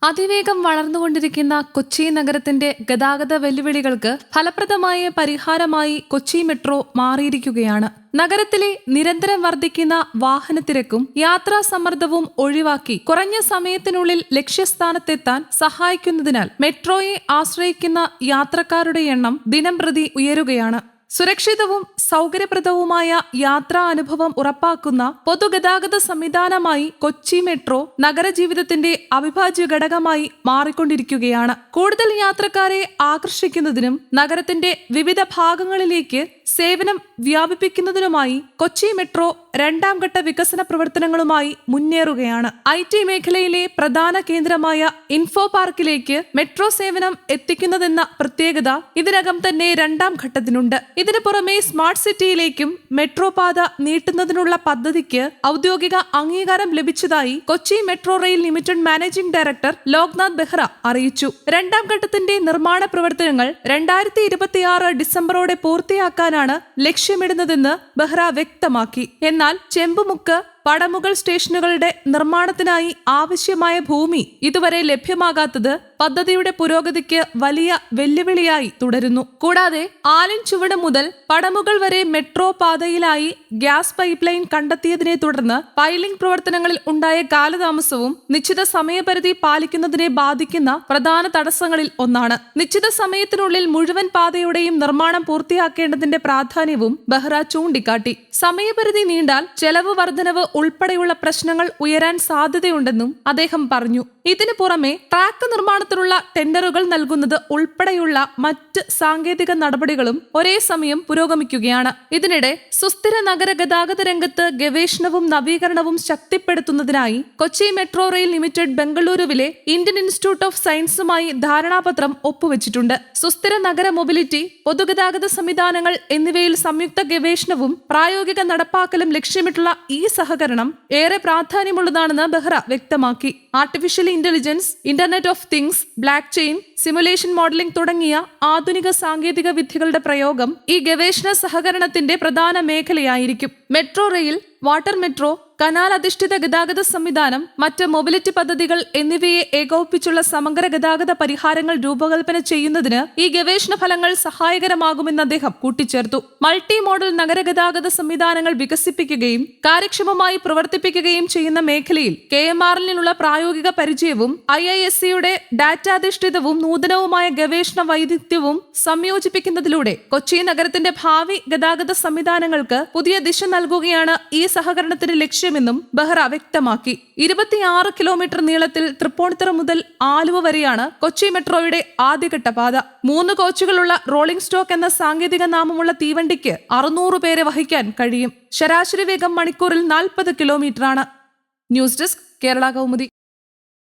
അതിവേഗം വളർന്നുകൊണ്ടിരിക്കുന്ന കൊച്ചി നഗരത്തിന്റെ ഗതാഗത വെല്ലുവിളികൾക്ക് ഫലപ്രദമായ പരിഹാരമായി കൊച്ചി മെട്രോ മാറിയിരിക്കുകയാണ്. നഗരത്തിലെ നിരന്തരം വർദ്ധിക്കുന്ന വാഹനത്തിരക്കും യാത്രാ സമ്മർദ്ദവും ഒഴിവാക്കി കുറഞ്ഞ സമയത്തിനുള്ളിൽ ലക്ഷ്യസ്ഥാനത്തെത്താൻ സഹായിക്കുന്നതിനാൽ മെട്രോയെ ആശ്രയിക്കുന്ന യാത്രക്കാരുടെ എണ്ണം ദിനംപ്രതി ഉയരുകയാണ്. സുരക്ഷിതവും സൗകര്യപ്രദവുമായ യാത്രാ അനുഭവം ഉറപ്പാക്കുന്ന പൊതുഗതാഗത സംവിധാനമായി കൊച്ചി മെട്രോ നഗരജീവിതത്തിന്റെ അവിഭാജ്യ ഘടകമായി മാറിക്കൊണ്ടിരിക്കുകയാണ്. കൂടുതൽ യാത്രക്കാരെ ആകർഷിക്കുന്നതിനും നഗരത്തിന്റെ വിവിധ ഭാഗങ്ങളിലേക്ക് സേവനം വ്യാപിപ്പിക്കുന്നതിനുമായി കൊച്ചി മെട്രോ രണ്ടാം ഘട്ട വികസന പ്രവർത്തനങ്ങളുമായി മുന്നേറുകയാണ്. IT മേഖലയിലെ പ്രധാന കേന്ദ്രമായ ഇൻഫോ പാർക്കിലേക്ക് മെട്രോ സേവനം എത്തിക്കുന്നതെന്ന പ്രത്യേകത ഇതിനകം തന്നെ രണ്ടാം ഘട്ടത്തിനുണ്ട്. ഇതിനു പുറമെ സ്മാർട്ട് സിറ്റിയിലേക്കും മെട്രോ പാത നീട്ടുന്നതിനുള്ള പദ്ധതിക്ക് ഔദ്യോഗിക അംഗീകാരം ലഭിച്ചതായി Kochi metro rail limited managing director Loknath Behera അറിയിച്ചു. രണ്ടാം ഘട്ടത്തിന്റെ നിർമ്മാണ പ്രവർത്തനങ്ങൾ 2026 ഡിസംബറോടെ പൂർത്തിയാക്കാനാണ് ലക്ഷ്യമിടുന്നതെന്ന് ബെഹ്റ വ്യക്തമാക്കി. എന്നാൽ ചെമ്പുമുക്ക് പടമുകൾ സ്റ്റേഷനുകളുടെ നിർമ്മാണത്തിനായി ആവശ്യമായ ഭൂമി ഇതുവരെ ലഭ്യമാകാത്തത് പദ്ധതിയുടെ പുരോഗതിക്ക് വലിയ വെല്ലുവിളിയായി തുടരുന്നു. കൂടാതെ ആലിൻ ചുവട് മുതൽ പടമുകൾ വരെ മെട്രോ പാതയിലായി ഗ്യാസ് പൈപ്പ് ലൈൻ കണ്ടെത്തിയതിനെ തുടർന്ന് പൈലിംഗ് പ്രവർത്തനങ്ങളിൽ ഉണ്ടായ കാലതാമസവും നിശ്ചിത സമയപരിധി പാലിക്കുന്നതിനെ ബാധിക്കുന്ന പ്രധാന തടസ്സങ്ങളിൽ ഒന്നാണ്. നിശ്ചിത സമയത്തിനുള്ളിൽ മുഴുവൻ പാതയുടെയും നിർമ്മാണം പൂർത്തിയാക്കേണ്ടതിന്റെ പ്രാധാന്യവും ബെഹ്റ ചൂണ്ടിക്കാട്ടി. സമയപരിധി നീണ്ടാൽ ചെലവ് വർധനവ് ഉൾപ്പെടെയുള്ള പ്രശ്നങ്ങൾ ഉയരാൻ സാധ്യതയുണ്ടെന്നും അദ്ദേഹം പറഞ്ഞു. ഇതിനു പുറമെ ട്രാക്ക് നിർമ്മാണത്തിനുള്ള ടെൻഡറുകൾ നൽകുന്നത് ഉൾപ്പെടെയുള്ള മറ്റ് സാങ്കേതിക നടപടികളും ഒരേ സമയം പുരോഗമിക്കുകയാണ്. ഇതിനിടെ സുസ്ഥിര നഗര ഗതാഗത രംഗത്ത് ഗവേഷണവും നവീകരണവും ശക്തിപ്പെടുത്തുന്നതിനായി കൊച്ചി മെട്രോ റെയിൽ ലിമിറ്റഡ് ബംഗളൂരുവിലെ ഇന്ത്യൻ ഇൻസ്റ്റിറ്റ്യൂട്ട് ഓഫ് സയൻസുമായി ധാരണാപത്രം ഒപ്പുവെച്ചിട്ടുണ്ട്. സുസ്ഥിര നഗര മൊബിലിറ്റി, പൊതുഗതാഗത സംവിധാനങ്ങൾ എന്നിവയിൽ സംയുക്ത ഗവേഷണവും പ്രായോഗിക നടപ്പാക്കലും ലക്ഷ്യമിട്ടുള്ള ഈ സഹകരണം ഏറെ പ്രാധാന്യമുള്ളതാണെന്ന് ബെഹ്റ വ്യക്തമാക്കി. Artificial intelligence, internet of things, block chain, simulation modelling തുടങ്ങിയ ആധുനിക സാങ്കേതിക വിദ്യകളുടെ പ്രയോഗം ഈ ഗവേഷണ സഹകരണത്തിന്റെ പ്രധാന മേഖലയായിരിക്കും. Metro rail, water metro, canal അധിഷ്ഠിത ഗതാഗത സംവിധാനം, മറ്റ് മൊബിലിറ്റി പദ്ധതികൾ എന്നിവയെ ഏകോപിപ്പിച്ചുള്ള സമഗ്ര ഗതാഗത പരിഹാരങ്ങൾ രൂപകൽപ്പന ചെയ്യുന്നതിന് ഈ ഗവേഷണ ഫലങ്ങൾ സഹായകരമാകുമെന്ന് അദ്ദേഹം കൂട്ടിച്ചേർത്തു. മൾട്ടി മോഡൽ നഗരഗതാഗത സംവിധാനങ്ങൾ വികസിപ്പിക്കുകയും കാര്യക്ഷമമായി പ്രവർത്തിപ്പിക്കുകയും ചെയ്യുന്ന മേഖലയിൽ KMRL നിന്നുള്ള പ്രായോഗിക പരിചയവും IIScയുടെ ഡാറ്റാധിഷ്ഠിതവും നൂതനവുമായ ഗവേഷണ വൈദഗ്ധ്യവും സംയോജിപ്പിക്കുന്നതിലൂടെ കൊച്ചി നഗരത്തിന്റെ ഭാവി ഗതാഗത സംവിധാനങ്ങൾക്ക് പുതിയ ദിശ നൽകുകയാണ് ഈ സഹകരണത്തിന്റെ ലക്ഷ്യമെന്നും ബെഹ്റ വ്യക്തമാക്കി. 26 കിലോമീറ്റർ നീളത്തിൽ തൃപ്പൂണിത്തുറ മുതൽ ആലുവ വരെയാണ് കൊച്ചി മെട്രോയുടെ ആദ്യഘട്ട പാത. 3 കോച്ചുകളുള്ള റോളിംഗ് സ്റ്റോക്ക് എന്ന സാങ്കേതിക നാമമുള്ള തീവണ്ടിക്ക് 600 പേരെ വഹിക്കാൻ കഴിയും. ശരാശരി വേഗം മണിക്കൂറിൽ 40 കിലോമീറ്ററാണ്. News desk, Kerala Kaumudi.